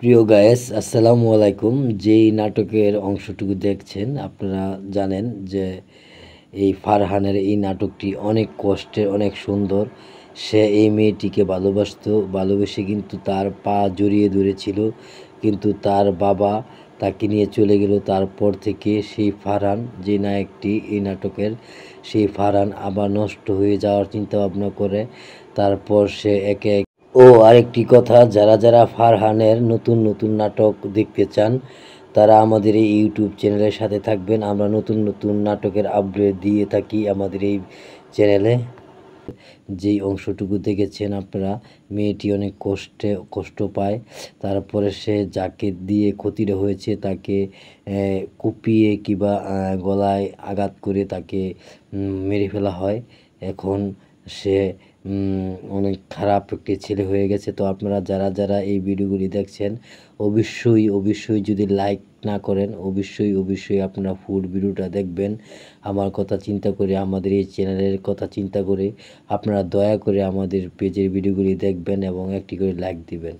প্রিয় গায়েস আসসালামু আলাইকুম। যেই নাটকের অংশটুকু দেখছেন আপনারা জানেন যে এই ফারহানের এই নাটকটি অনেক কষ্টের, অনেক সুন্দর। সে এই মেয়েটিকে ভালোবেসে কিন্তু তার পা জড়িয়ে ধরেছিল, কিন্তু তার বাবা তাকে নিয়ে চলে গেল। তারপর থেকে সেই ফারহান যে নায়কটি এই নাটকের, সেই ফারহান আবার নষ্ট হয়ে যাওয়ার চিন্তা ভাবনা করে। তারপর সে একে আরেকটি কথা, যারা যারা ফারহানের নতুন নতুন নাটক দেখতে চান তারা আমাদের এই ইউটিউব চ্যানেলের সাথে থাকবেন। আমরা নতুন নতুন নাটকের আপডেট দিয়ে থাকি আমাদের এই চ্যানেলে। যেই অংশটুকু দেখেছেন আপনারা, মেয়েটি অনেক কষ্ট পায়। তারপরে সে যাকে দিয়ে ক্ষতিটা হয়েছে তাকে কুপিয়ে কিংবা গলায় আঘাত করে তাকে মেরে ফেলা হয়। এখন সে অনেক খারাপ একটি ছেলে হয়ে গেছে। তো আপনারা যারা যারা এই ভিডিওগুলি দেখছেন অবশ্যই যদি লাইক না করেন অবশ্যই আপনারা ফুল ভিডিওটা দেখবেন। আমার কথা চিন্তা করে, আমাদের এই চ্যানেলের কথা চিন্তা করে আপনারা দয়া করে আমাদের পেজের ভিডিওগুলি দেখবেন এবং একটি করে লাইক দিবেন।